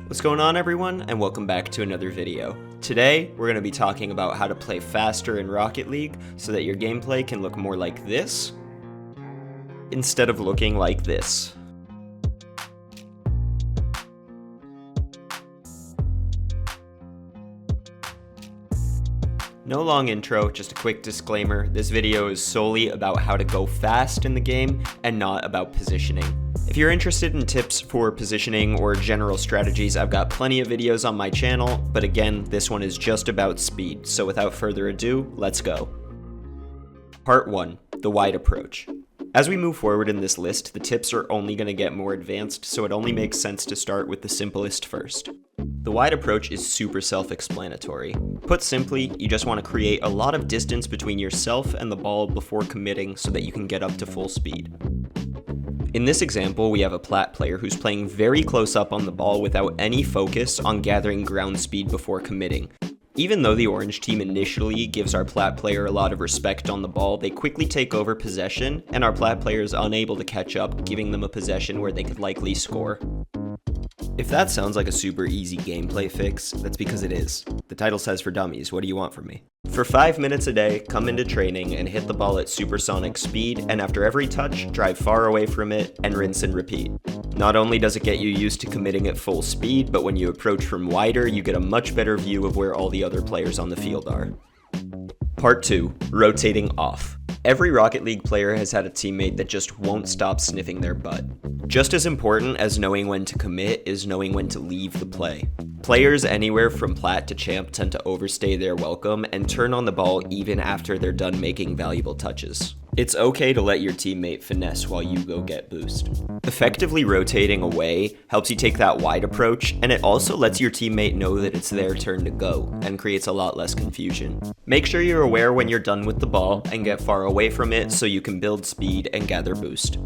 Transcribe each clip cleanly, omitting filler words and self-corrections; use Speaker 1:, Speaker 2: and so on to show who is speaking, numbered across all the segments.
Speaker 1: What's going on, everyone, and welcome back to another video. Today, we're going to be talking about how to play faster in Rocket League so that your gameplay can look more like this instead of looking like this. No long intro, just a quick disclaimer. This video is solely about how to go fast in the game and not about positioning. If you're interested in tips for positioning or general strategies, I've got plenty of videos on my channel, but again, this one is just about speed. So without further ado, let's go. Part 1, the wide approach. As we move forward in this list, the tips are only going to get more advanced, so it only makes sense to start with the simplest first. The wide approach is super self-explanatory. Put simply, you just want to create a lot of distance between yourself and the ball before committing so that you can get up to full speed. In this example, we have a Plat player who's playing very close up on the ball without any focus on gathering ground speed before committing. Even though the orange team initially gives our Plat player a lot of respect on the ball, they quickly take over possession, and our Plat player is unable to catch up, giving them a possession where they could likely score. If that sounds like a super easy gameplay fix, that's because it is. The title says for dummies, what do you want from me? For 5 minutes a day, come into training and hit the ball at supersonic speed, and after every touch, drive far away from it and rinse and repeat. Not only does it get you used to committing at full speed, but when you approach from wider, you get a much better view of where all the other players on the field are. Part 2, rotating off. Every Rocket League player has had a teammate that just won't stop sniffing their butt. Just as important as knowing when to commit is knowing when to leave the play. Players anywhere from Plat to Champ tend to overstay their welcome and turn on the ball even after they're done making valuable touches. It's okay to let your teammate finesse while you go get boost. Effectively rotating away helps you take that wide approach, and it also lets your teammate know that it's their turn to go, and creates a lot less confusion. Make sure you're aware when you're done with the ball, and get far away from it so you can build speed and gather boost.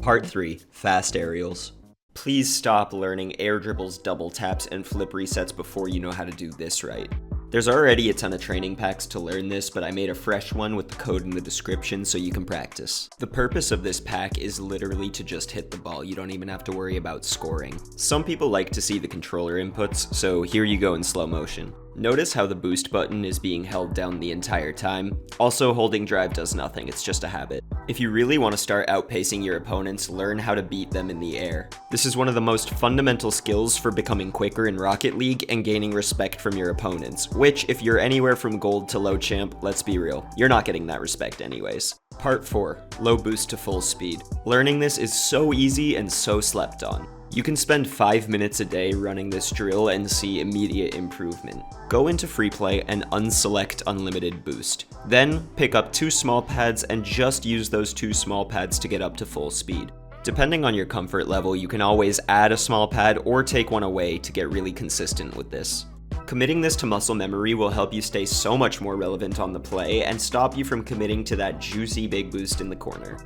Speaker 1: Part 3, fast aerials. Please stop learning air dribbles, double taps, and flip resets before you know how to do this right. There's already a ton of training packs to learn this, but I made a fresh one with the code in the description so you can practice. The purpose of this pack is literally to just hit the ball. You don't even have to worry about scoring. Some people like to see the controller inputs, so here you go in slow motion. Notice how the boost button is being held down the entire time. Also, holding drive does nothing, it's just a habit. If you really want to start outpacing your opponents, learn how to beat them in the air. This is one of the most fundamental skills for becoming quicker in Rocket League and gaining respect from your opponents, which, if you're anywhere from gold to low champ, let's be real, you're not getting that respect anyways. Part 4, low boost to full speed. Learning this is so easy and so slept on. You can spend 5 minutes a day running this drill and see immediate improvement. Go into free play and unselect unlimited boost. Then pick up 2 small pads and just use those 2 small pads to get up to full speed. Depending on your comfort level, you can always add a small pad or take one away to get really consistent with this. Committing this to muscle memory will help you stay so much more relevant on the play and stop you from committing to that juicy big boost in the corner.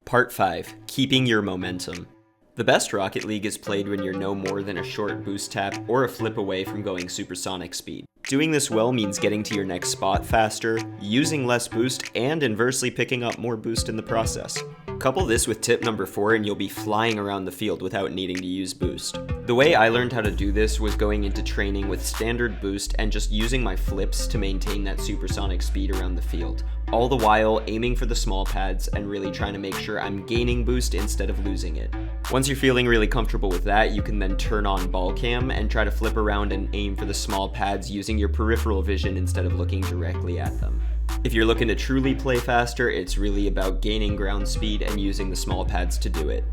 Speaker 1: Part 5, keeping your momentum. The best Rocket League is played when you're no more than a short boost tap or a flip away from going supersonic speed. Doing this well means getting to your next spot faster, using less boost, and inversely picking up more boost in the process. Couple this with tip number 4 and you'll be flying around the field without needing to use boost. The way I learned how to do this was going into training with standard boost and just using my flips to maintain that supersonic speed around the field. All the while aiming for the small pads and really trying to make sure I'm gaining boost instead of losing it. Once you're feeling really comfortable with that, you can then turn on ball cam and try to flip around and aim for the small pads using your peripheral vision instead of looking directly at them. If you're looking to truly play faster, it's really about gaining ground speed and using the small pads to do it.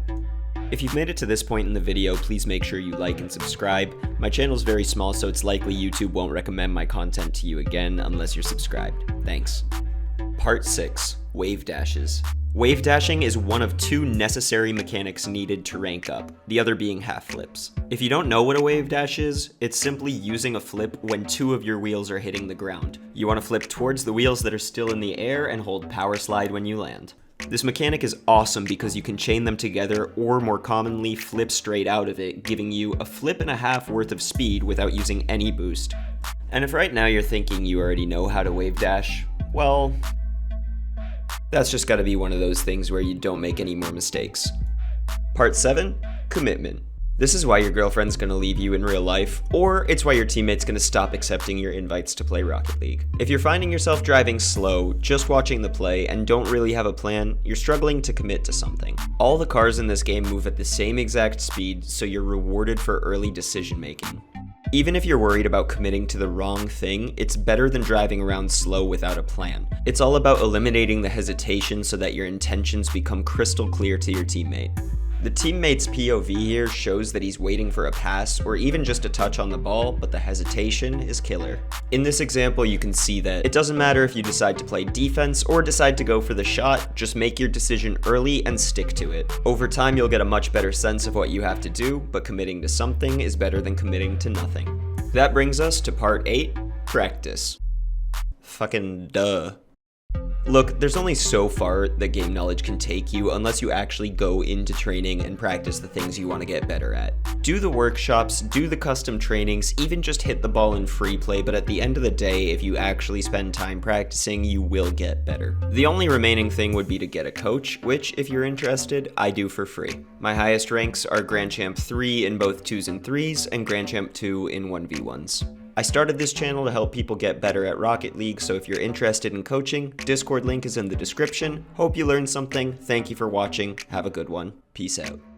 Speaker 1: If you've made it to this point in the video, please make sure you like and subscribe. My channel is very small, so it's likely YouTube won't recommend my content to you again unless you're subscribed. Thanks. Part 6, wave dashes. Wave dashing is one of 2 necessary mechanics needed to rank up, the other being half flips. If you don't know what a wave dash is, it's simply using a flip when 2 of your wheels are hitting the ground. You want to flip towards the wheels that are still in the air and hold power slide when you land. This mechanic is awesome because you can chain them together or more commonly flip straight out of it, giving you a flip and a half worth of speed without using any boost. And if right now you're thinking you already know how to wave dash, well, That's just gotta be one of those things where you don't make any more mistakes. Part 7, commitment. This is why your girlfriend's gonna leave you in real life, or it's why your teammate's gonna stop accepting your invites to play Rocket League. If you're finding yourself driving slow, just watching the play, and don't really have a plan, you're struggling to commit to something. All the cars in this game move at the same exact speed, so you're rewarded for early decision making. Even if you're worried about committing to the wrong thing, it's better than driving around slow without a plan. It's all about eliminating the hesitation so that your intentions become crystal clear to your teammate. The teammate's POV here shows that he's waiting for a pass or even just a touch on the ball, but the hesitation is killer. In this example, you can see that it doesn't matter if you decide to play defense or decide to go for the shot, just make your decision early and stick to it. Over time, you'll get a much better sense of what you have to do, but committing to something is better than committing to nothing. That brings us to part 8, practice. Fucking duh. Look, there's only so far that game knowledge can take you unless you actually go into training and practice the things you want to get better at. Do the workshops, do the custom trainings, even just hit the ball in free play, but at the end of the day, if you actually spend time practicing, you will get better. The only remaining thing would be to get a coach, which, if you're interested, I do for free. My highest ranks are Grand Champ 3 in both 2s and 3s, and Grand Champ 2 in 1v1s. I started this channel to help people get better at Rocket League, so if you're interested in coaching, Discord link is in the description. Hope you learned something. Thank you for watching. Have a good one. Peace out.